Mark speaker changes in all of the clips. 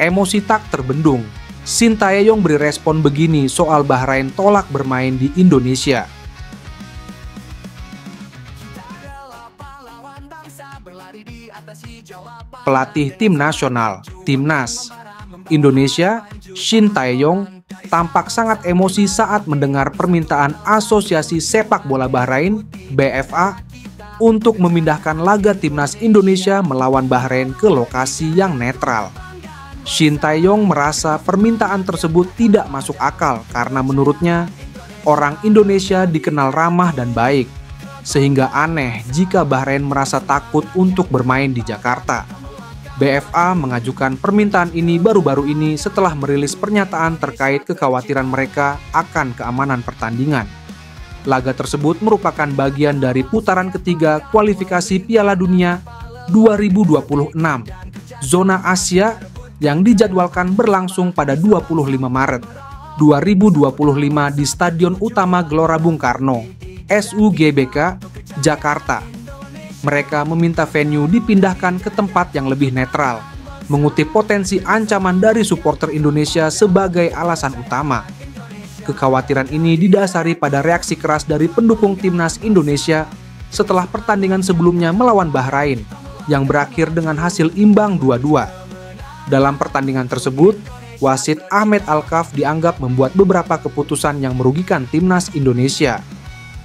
Speaker 1: Emosi tak terbendung, Shin Tae-yong beri respon begini soal Bahrain tolak bermain di Indonesia. Pelatih tim nasional, Timnas Indonesia, Shin Tae-yong tampak sangat emosi saat mendengar permintaan Asosiasi Sepak Bola Bahrain, BFA, untuk memindahkan laga Timnas Indonesia melawan Bahrain ke lokasi yang netral. Shin Tae-yong merasa permintaan tersebut tidak masuk akal karena menurutnya, orang Indonesia dikenal ramah dan baik, sehingga aneh jika Bahrain merasa takut untuk bermain di Jakarta. BFA mengajukan permintaan ini baru-baru ini setelah merilis pernyataan terkait kekhawatiran mereka akan keamanan pertandingan. Laga tersebut merupakan bagian dari putaran ketiga kualifikasi Piala Dunia 2026 zona Asia yang dijadwalkan berlangsung pada 25 Maret 2025 di Stadion Utama Gelora Bung Karno, SUGBK, Jakarta. Mereka meminta venue dipindahkan ke tempat yang lebih netral, mengutip potensi ancaman dari supporter Indonesia sebagai alasan utama. Kekhawatiran ini didasari pada reaksi keras dari pendukung Timnas Indonesia setelah pertandingan sebelumnya melawan Bahrain, yang berakhir dengan hasil imbang 2-2. Dalam pertandingan tersebut, wasit Ahmed Alkaf dianggap membuat beberapa keputusan yang merugikan Timnas Indonesia,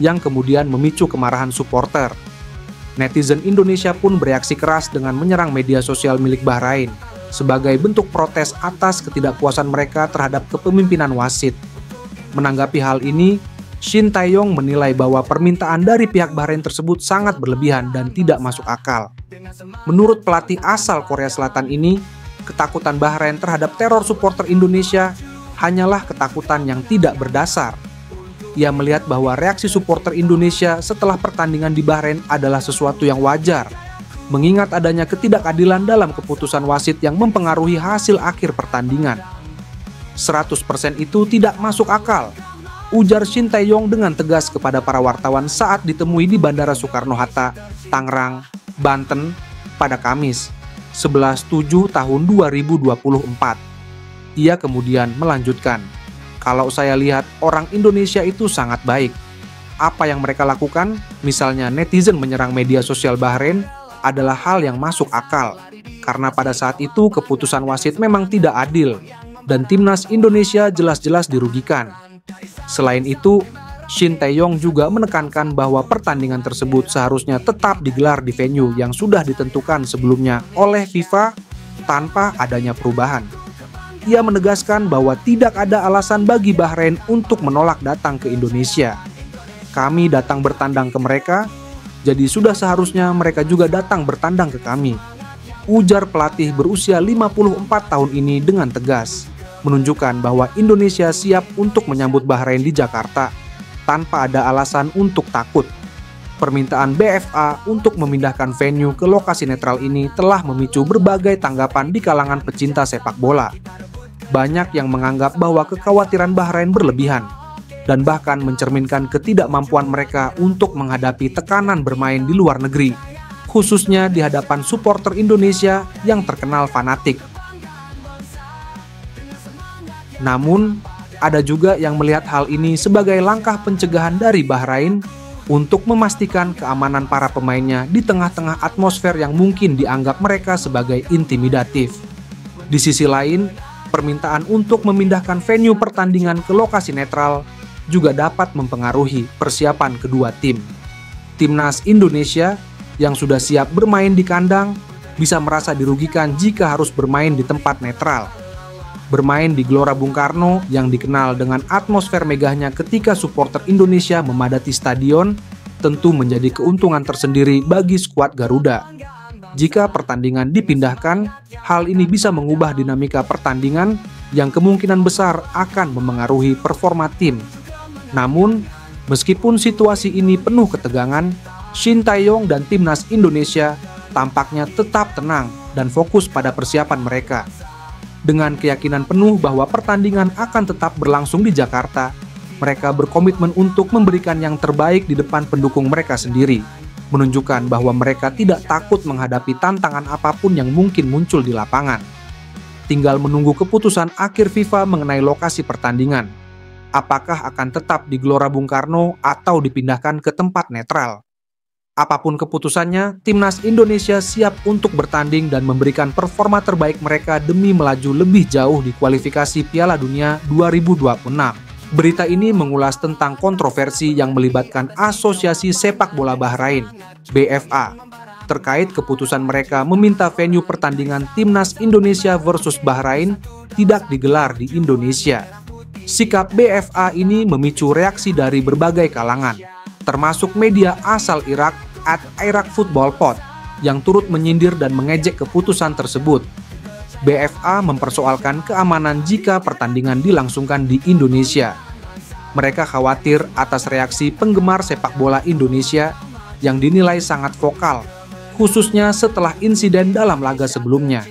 Speaker 1: yang kemudian memicu kemarahan supporter. Netizen Indonesia pun bereaksi keras dengan menyerang media sosial milik Bahrain sebagai bentuk protes atas ketidakpuasan mereka terhadap kepemimpinan wasit. Menanggapi hal ini, Shin Tae-yong menilai bahwa permintaan dari pihak Bahrain tersebut sangat berlebihan dan tidak masuk akal. Menurut pelatih asal Korea Selatan ini, ketakutan Bahrain terhadap teror supporter Indonesia hanyalah ketakutan yang tidak berdasar. Ia melihat bahwa reaksi supporter Indonesia setelah pertandingan di Bahrain adalah sesuatu yang wajar, mengingat adanya ketidakadilan dalam keputusan wasit yang mempengaruhi hasil akhir pertandingan. 100% itu tidak masuk akal, ujar Shin Tae-yong dengan tegas kepada para wartawan saat ditemui di Bandara Soekarno-Hatta, Tangerang, Banten, pada Kamis, 11/7 tahun 2024. Ia kemudian melanjutkan, "Kalau saya lihat orang Indonesia itu sangat baik. Apa yang mereka lakukan, misalnya netizen menyerang media sosial Bahrain, adalah hal yang masuk akal. Karena pada saat itu keputusan wasit memang tidak adil, dan Timnas Indonesia jelas-jelas dirugikan." Selain itu, Shin Tae-yong juga menekankan bahwa pertandingan tersebut seharusnya tetap digelar di venue yang sudah ditentukan sebelumnya oleh FIFA tanpa adanya perubahan. Ia menegaskan bahwa tidak ada alasan bagi Bahrain untuk menolak datang ke Indonesia. "Kami datang bertandang ke mereka, jadi sudah seharusnya mereka juga datang bertandang ke kami," ujar pelatih berusia 54 tahun ini dengan tegas, menunjukkan bahwa Indonesia siap untuk menyambut Bahrain di Jakarta tanpa ada alasan untuk takut. Permintaan BFA untuk memindahkan venue ke lokasi netral ini telah memicu berbagai tanggapan di kalangan pecinta sepak bola. Banyak yang menganggap bahwa kekhawatiran Bahrain berlebihan dan bahkan mencerminkan ketidakmampuan mereka untuk menghadapi tekanan bermain di luar negeri, khususnya di hadapan supporter Indonesia yang terkenal fanatik. Namun, ada juga yang melihat hal ini sebagai langkah pencegahan dari Bahrain untuk memastikan keamanan para pemainnya di tengah-tengah atmosfer yang mungkin dianggap mereka sebagai intimidatif. Di sisi lain, permintaan untuk memindahkan venue pertandingan ke lokasi netral juga dapat mempengaruhi persiapan kedua tim. Timnas Indonesia yang sudah siap bermain di kandang bisa merasa dirugikan jika harus bermain di tempat netral. Bermain di Gelora Bung Karno yang dikenal dengan atmosfer megahnya ketika supporter Indonesia memadati stadion tentu menjadi keuntungan tersendiri bagi skuad Garuda. Jika pertandingan dipindahkan, hal ini bisa mengubah dinamika pertandingan yang kemungkinan besar akan memengaruhi performa tim. Namun, meskipun situasi ini penuh ketegangan, Shin Tae-yong dan Timnas Indonesia tampaknya tetap tenang dan fokus pada persiapan mereka. Dengan keyakinan penuh bahwa pertandingan akan tetap berlangsung di Jakarta, mereka berkomitmen untuk memberikan yang terbaik di depan pendukung mereka sendiri, menunjukkan bahwa mereka tidak takut menghadapi tantangan apapun yang mungkin muncul di lapangan. tinggal menunggu keputusan akhir FIFA mengenai lokasi pertandingan. Apakah akan tetap di Gelora Bung Karno atau dipindahkan ke tempat netral? Apapun keputusannya, timnas Indonesia siap untuk bertanding dan memberikan performa terbaik mereka demi melaju lebih jauh di kualifikasi Piala Dunia 2026. Berita ini mengulas tentang kontroversi yang melibatkan Asosiasi Sepak Bola Bahrain, BFA, terkait keputusan mereka meminta venue pertandingan timnas Indonesia versus Bahrain tidak digelar di Indonesia. Sikap BFA ini memicu reaksi dari berbagai kalangan, termasuk media asal Irak @Iraq Football Pod yang turut menyindir dan mengejek keputusan tersebut. BFA mempersoalkan keamanan jika pertandingan dilangsungkan di Indonesia. Mereka khawatir atas reaksi penggemar sepak bola Indonesia yang dinilai sangat vokal, khususnya setelah insiden dalam laga sebelumnya.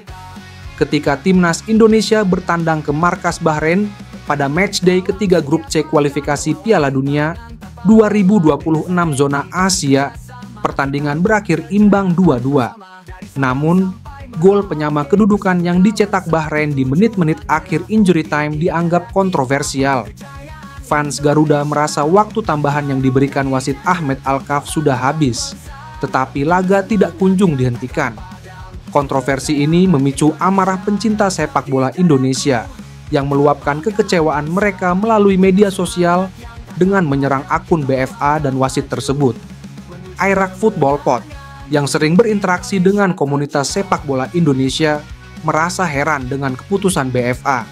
Speaker 1: Ketika timnas Indonesia bertandang ke markas Bahrain pada matchday ketiga grup C kualifikasi Piala Dunia 2026 zona Asia, pertandingan berakhir imbang 2-2. Namun, gol penyama kedudukan yang dicetak Bahrain di menit-menit akhir injury time dianggap kontroversial. Fans Garuda merasa waktu tambahan yang diberikan wasit Ahmed Alkaf sudah habis, tetapi laga tidak kunjung dihentikan. Kontroversi ini memicu amarah pencinta sepak bola Indonesia yang meluapkan kekecewaan mereka melalui media sosial dengan menyerang akun BFA dan wasit tersebut. Iraq Football Pod yang sering berinteraksi dengan komunitas sepak bola Indonesia merasa heran dengan keputusan BFA.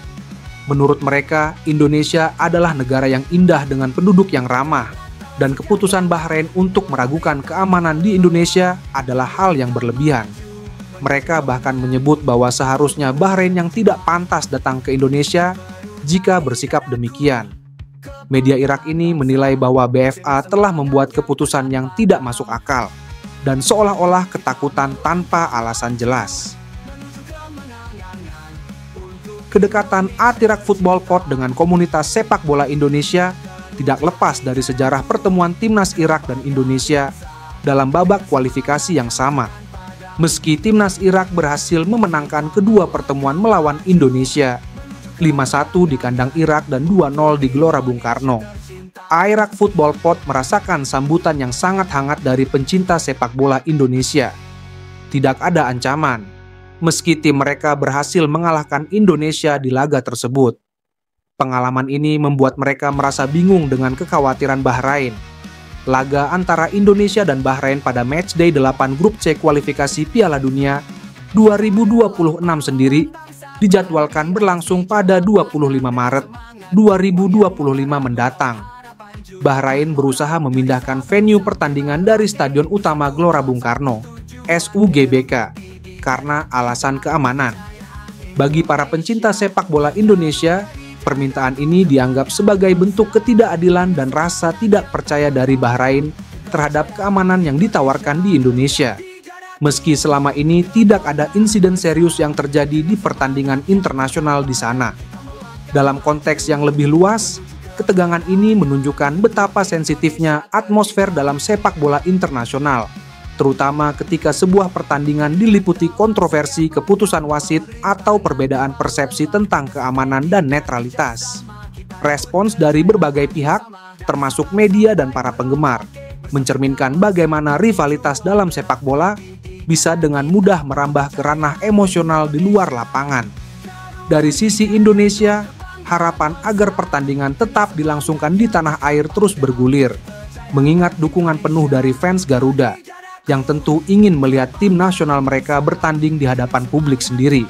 Speaker 1: Menurut mereka, Indonesia adalah negara yang indah dengan penduduk yang ramah, dan keputusan Bahrain untuk meragukan keamanan di Indonesia adalah hal yang berlebihan. Mereka bahkan menyebut bahwa seharusnya Bahrain yang tidak pantas datang ke Indonesia jika bersikap demikian. Media Irak ini menilai bahwa BFA telah membuat keputusan yang tidak masuk akal dan seolah-olah ketakutan tanpa alasan jelas. Kedekatan Iraq Football Pod dengan komunitas sepak bola Indonesia tidak lepas dari sejarah pertemuan timnas Irak dan Indonesia dalam babak kualifikasi yang sama. Meski timnas Irak berhasil memenangkan kedua pertemuan melawan Indonesia, 5-1 di kandang Irak dan 2-0 di Gelora Bung Karno. Iraq Football Pod merasakan sambutan yang sangat hangat dari pencinta sepak bola Indonesia. Tidak ada ancaman, meski tim mereka berhasil mengalahkan Indonesia di laga tersebut. Pengalaman ini membuat mereka merasa bingung dengan kekhawatiran Bahrain. Laga antara Indonesia dan Bahrain pada matchday 8 grup C kualifikasi Piala Dunia 2026 sendiri dijadwalkan berlangsung pada 25 Maret 2025 mendatang. Bahrain berusaha memindahkan venue pertandingan dari Stadion Utama Gelora Bung Karno, SUGBK, karena alasan keamanan. Bagi para pencinta sepak bola Indonesia, permintaan ini dianggap sebagai bentuk ketidakadilan dan rasa tidak percaya dari Bahrain terhadap keamanan yang ditawarkan di Indonesia. Meski selama ini tidak ada insiden serius yang terjadi di pertandingan internasional di sana. Dalam konteks yang lebih luas, ketegangan ini menunjukkan betapa sensitifnya atmosfer dalam sepak bola internasional, terutama ketika sebuah pertandingan diliputi kontroversi keputusan wasit atau perbedaan persepsi tentang keamanan dan netralitas. Respons dari berbagai pihak, termasuk media dan para penggemar, mencerminkan bagaimana rivalitas dalam sepak bola bisa dengan mudah merambah ke ranah emosional di luar lapangan. Dari sisi Indonesia, harapan agar pertandingan tetap dilangsungkan di tanah air terus bergulir, mengingat dukungan penuh dari fans Garuda, yang tentu ingin melihat tim nasional mereka bertanding di hadapan publik sendiri.